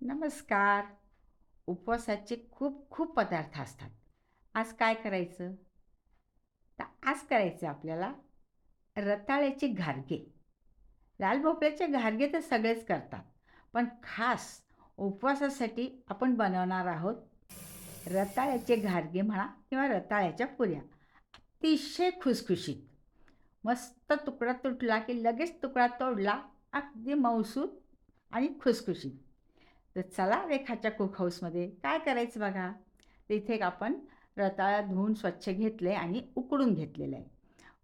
नमस्कार. उपवासाचे खूप खूप पदार्थ असतात. आज काय करायचं? तर आज करायचं आपल्याला रताळ्याचे घारगे. लाल भोपळ्याचे घारगे तर सगळेच करतात. पण खास उपवासासाठी आपण बनवणार आहोत रताळ्याचे घारगे म्हणा किंवा रताळ्याच्या पुऱ्या. अतिशय खुसखुशीत. मस्त तुकडा तुटला की लगेच तुकडा तोडला, अगदी मऊसूत आणि खुसखुशीत. तर चला रेखाच्या कुक हाऊसमध्ये काय करायचं बघा. तर इथे एक आपण रताळा धुवून स्वच्छ घेतले आणि उकडून घेतलेलं आहे.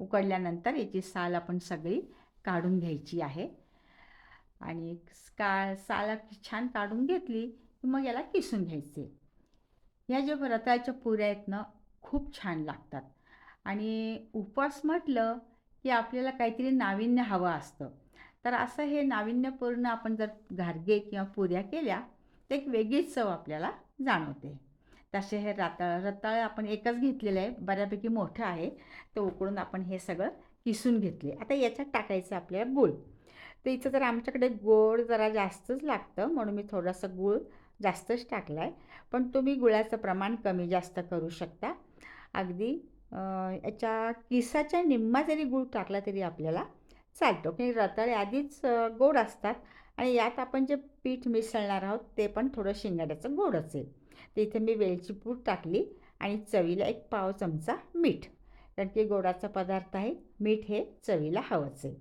उकडल्यानंतर याची साल आपण सगळी काढून घ्यायची आहे आणि साल छान काढून घेतली की मग याला किसून घ्यायचे. ह्या ज्या रताळ्याच्या पुऱ्या आहेत ना, खूप छान लागतात. आणि उपवास म्हटलं की आपल्याला काहीतरी नाविन्य हवं असतं. तर असं हे नाविन्यपूर्ण आपण जर घारगे किंवा पुऱ्या केल्या तर एक वेगळीच चव आपल्याला जाणवते. तसे हे रताळं आपण एकच घेतलेलं आहे, बऱ्यापैकी मोठं आहे. तर उकडून आपण हे सगळं किसून घेतले. आता याच्यात टाकायचं आपल्याला गूळ. तर इथं जर आमच्याकडे गोड जरा जास्तच लागतं म्हणून मी थोडासा गूळ जास्तच टाकला आहे. पण तुम्ही गुळाचं प्रमाण कमी जास्त करू शकता. अगदी याच्या किसाच्या निम्मा जरी गूळ टाकला तरी आपल्याला चालतो, की रताळे आधीच गोड असतात आणि यात आपण जे पीठ मिसळणार आहोत ते पण थोडं शेंगाड्याचं गोडच आहे. तर इथे मी वेलची पूड टाकली आणि चवीला एक पाव चमचा मीठ, कारण की गोडाचा पदार्थ आहे, मीठ हे चवीला हवंच आहे.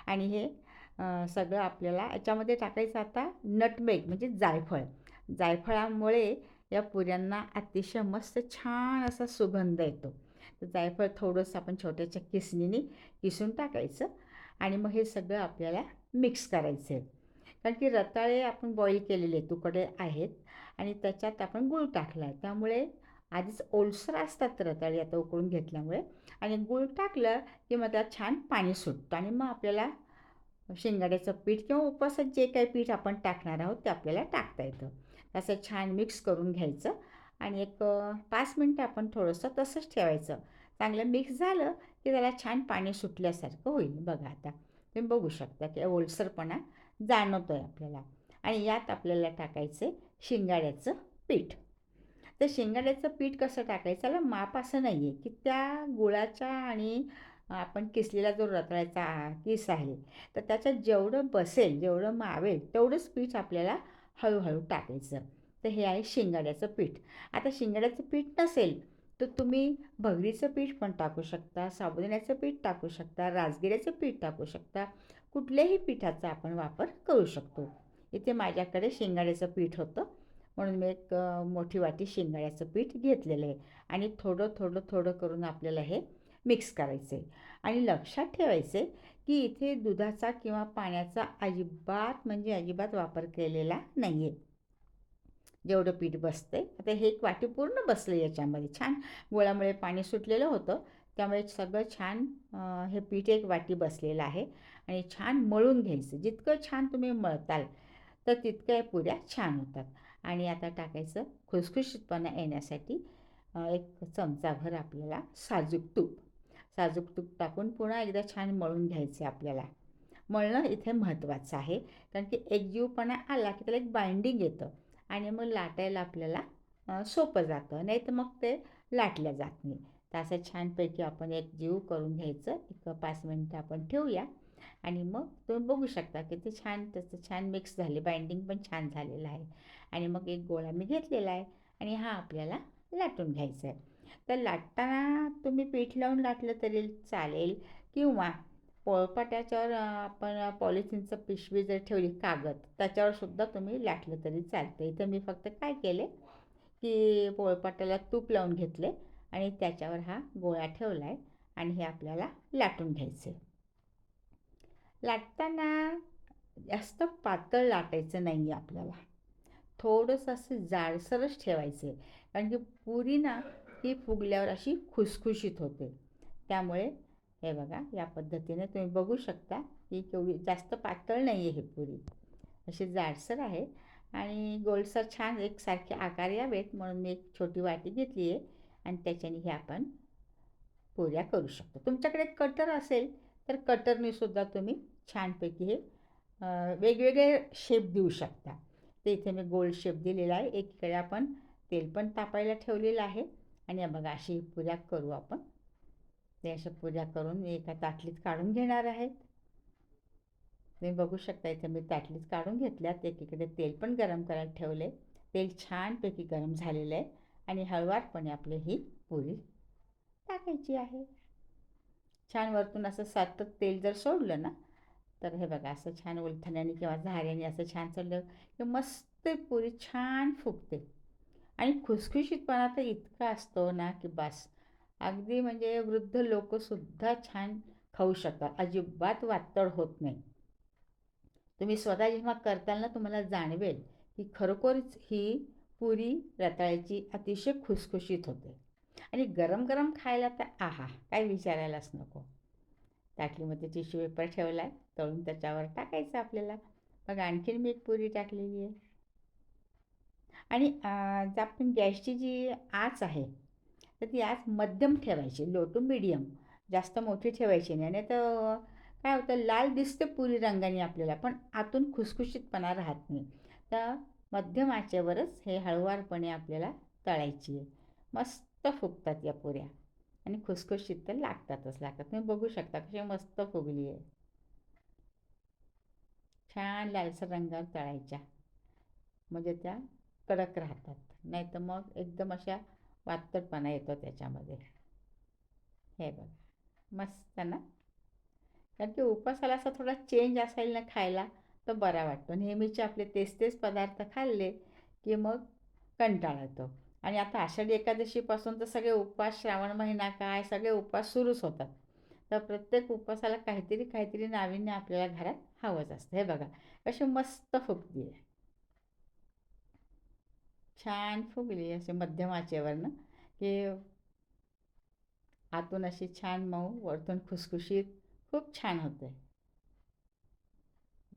आणि हे सगळं आपल्याला याच्यामध्ये टाकायचं आता नटमेग म्हणजे जायफळ. जायफळामुळे या पुऱ्यांना अतिशय मस्त छान असा सुगंध येतो. तर जायफळ थोडंसं आपण छोट्याच्या किसणीने किसून टाकायचं आणि मग हे सगळं आपल्याला मिक्स करायचं आहे. कारण की रताळे आपण बॉईल केलेले तुकडे आहेत आणि त्याच्यात आपण गूळ टाकला आहे, त्यामुळे आधीच ओलसर असतात रताळे आता उकळून घेतल्यामुळे. आणि गूळ टाकलं की मग त्यात छान पाणी सुटतं आणि मग आपल्याला शेंगाड्याचं पीठ किंवा उपवासात जे काही पीठ आपण टाकणार आहोत ते आपल्याला टाकता येतं. असं छान मिक्स करून घ्यायचं आणि एक 5 मिनटं आपण थोडंसं तसंच ठेवायचं. चांगलं मिक्स झालं की त्याला छान पाणी सुटल्यासारखं होईल. बघा आता तुम्ही बघू शकता की ओलसरपणा जाणवतो आहे आपल्याला. आणि यात आपल्याला टाकायचं आहे शेंगाड्याचं पीठ. तर शेंगाड्याचं पीठ कसं टाकायचं, त्याला माप असं नाही आहे, की त्या गुळाच्या आणि आपण किसलेला जो रताळ्याचा किस आहे तर त्याच्यात जेवढं बसेल, जेवढं मावेल तेवढंच पीठ आपल्याला हळूहळू टाकायचं. तर हे आहे शेंगाड्याचं पीठ. आता शेंगाड्याचं पीठ नसेल तर तुम्ही भगरीचं पीठ पण टाकू शकता, साबुदाण्याचं पीठ टाकू शकता, राजगिऱ्याचं पीठ टाकू शकता. कुठल्याही पिठाचा आपण वापर करू शकतो. इथे माझ्याकडे शेंगाड्याचं पीठ होतं म्हणून मी एक मोठी वाटी शेंगाड्याचं पीठ घेतलेलं आहे आणि थोडं थोडं थोडं करून आपल्याला हे मिक्स करायचं आहे. आणि लक्षात ठेवायचं आहे की इथे दुधाचा किंवा पाण्याचा अजिबात म्हणजे अजिबात वापर केलेला नाही आहे. जेवढं पीठ बसतं आहे आता हे एक वाटी पूर्ण बसलं याच्यामध्ये, छान गोळामुळे पाणी सुटलेलं होतं त्यामुळे सगळं छान हे पीठ एक वाटी बसलेलं आहे. आणि छान मळून घ्यायचं. जितकं छान तुम्ही मळताल तर तितक्या पुऱ्या छान होतात. आणि आता टाकायचं खुसखुशीतपणा येण्यासाठी एक चमचाभर आपल्याला साजूक तूप. साजूक तूप टाकून पुन्हा एकदा छान मळून घ्यायचे आपल्याला. मळणं इथे महत्त्वाचं आहे, कारण की एकजीवपणा आला की त्याला एक बाइंडिंग येतं आणि मग लाटायला आपल्याला सोपं जातं, नाही तर मग ते लाटल्या जात नाही. तर असं छानपैकी आपण एक जीव करून घ्यायचं. एक 5 मिनटं आपण ठेवूया आणि मग तुम्ही बघू शकता की ते छान त्याचं छान मिक्स झाले, बाइंडिंग पण छान झालेलं आहे. आणि मग एक गोळा मी घेतलेला आहे आणि हा आपल्याला लाटून घ्यायचा आहे. तर लाटताना तुम्ही पीठ लावून लाटलं तरी चालेल किंवा पोळपाटाच्यावर आपण पॉलिथिनचं पिशवी जर ठेवली कागद त्याच्यावर सुद्धा तुम्ही लाटलं तरी चालतं. इथं मी फक्त काय केले की पोळपाटाला तूप लावून घेतले आणि त्याच्यावर हा गोळा ठेवला आहे आणि हे आपल्याला लाटून घ्यायचे. लाटताना जास्त पातळ लाटायचं नाही आहे आपल्याला, थोडंसं असं जाडसरच ठेवायचं आहे. कारण की पुरी ना ही फुगल्यावर अशी खुसखुशीत होते. त्यामुळे हे बघा या पद्धतीने तुम्ही बघू शकता की केवढी जास्त पातळ नाही आहे ही पुरी, अशी जाडसर आहे. आणि गोलसर छान एकसारखे आकार यावेत म्हणून मी एक छोटी वाटी घेतली आहे आणि त्याच्याने हे आपण पुऱ्या करू शकतो. तुमच्याकडे कटर असेल तर कटरने सुद्धा तुम्ही छानपैकी हे वेगवेगळे शेप देऊ शकता. ते इथे मी गोल शेप दिलेला आहे. एकीकडे आपण तेल पण तापायला ठेवलेलं आहे आणि बघा अशी पुऱ्या करू आपण. ते अशा पुऱ्या करून मी एका ताटलीत काढून घेणार आहे. तुम्ही बघू शकता इथे मी ताटलीत काढून घेतल्यात. एकीकडे तेल पण गरम करायला ठेवले. तेल छानपैकी गरम झालेलं आहे आणि हळुवारपणे आपली ही पुरी टाकायची आहे. छान वरतून असं सतत तेल जर सोडलं ना, तर हे बघा असं छान उलथण्याने किंवा झाऱ्याने असं छान चाललं की मस्त पुरी छान फुगते आणि खुसखुशीतपणा तर इतका असतो ना की बस. अगदी म्हणजे वृद्ध लोकंसुद्धा छान खाऊ शकतात. अजिबात वातड होत नाही. तुम्ही स्वतः जेव्हा करताल ना तुम्हाला जाणवेल की खरोखरच ही पुरी रताळ्याची अतिशय खुसखुशीत होते आणि गरम गरम खायला तर आहा, काय विचारायलाच नको. ताटलीमध्ये टिश्यू पेपर ठेवला आहे, तळून त्याच्यावर टाकायचं आपल्याला. मग आणखीन मी एक पुरी टाकलेली आहे आणि जर आपण गॅसची जी आच आहे तर ती आच मध्यम ठेवायची, लो टू मीडियम. जास्त मोठी ठेवायची नाही, नाही तर काय होतं लाल दिसते पुरी रंगाने आपल्याला पण आतून खुसखुशीतपणा राहत नाही. तर मध्यम आचेवरच हे हळुवारपणे आपल्याला तळायची आहे. मस्त फुगतात या पुऱ्या आणि खुसखुशीत तर लागतातच लागतात. तुम्ही बघू शकता कशी मस्त फुगली आहे. छान लालसर रंगावर तळायच्या म्हणजे त्या कडक राहतात. नाहीतर मग एकदम अशा वातडपणा येतो त्याच्यामध्ये. हे बघा मस्त ना. कारण की उपवासाला असा थोडा चेंज असेल ना खायला तर बरा वाटतो. नेहमीचे आपले तेच तेच पदार्थ खाल्ले की मग कंटाळा येतो. आणि आता आषाढी एकादशीपासून तर सगळे उपवास, श्रावण महिना काय सगळे उपवास सुरूच होतात. तर प्रत्येक उपवासाला काहीतरी काहीतरी नाविन्य आपल्याला घरात हवंच असतं. हे बघा कशी मस्त फुगती आहे. छान फुगली असे मध्यम आचेवरनं की आतून अशी छान मऊ, वरतून खुसखुशीत, खूप छान होते.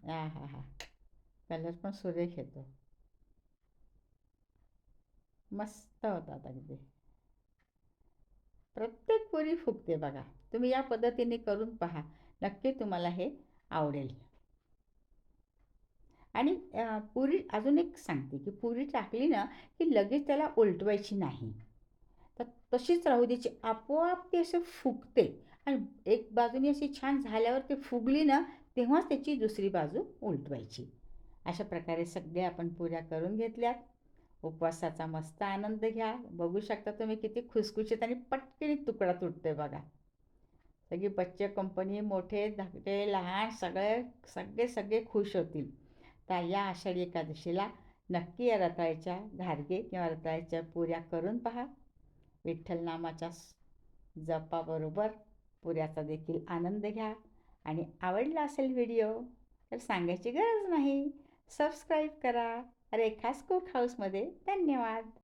आहाहा! कलर पण सुरेख येतो. मस्त होतात अगदी. प्रत्येक पुरी फुगते बघा. तुम्ही या पद्धतीने करून पहा. नक्की तुम्हाला हे आवडेल. आणि पुरी अजून एक सांगते की पुरी टाकली ना की लगेच त्याला उलटवायची नाही. तर तशीच राहू द्यायची. आपोआप ती असं फुगते आणि एक बाजूने अशी छान झाल्यावर ती फुगली ना तेव्हाच त्याची दुसरी बाजू उलटवायची. अशा प्रकारे सगळ्या आपण पुऱ्या करून घेतल्यात. उपवासाचा मस्त आनंद घ्या. बघू शकता तुम्ही किती खुसखुशीत आणि पटकन तुकडा तुटतोय बघा. सगळी बच्चे कंपनी, मोठे धाकटे लहान सगळे सगळे सगळे खुश होतील. तर या आषाढी एकादशीला नक्की या रताळ्याच्या घारगे किंवा रताळ्याच्या पुऱ्या करून पहा. विठ्ठल नामाच्या जपाबरोबर पुऱ्याचा देखील आनंद घ्या. आणि आवडला असेल व्हिडिओ तर सांगायची गरज नाही, सबस्क्राईब करा. रेखास कुक हाऊसमध्ये धन्यवाद.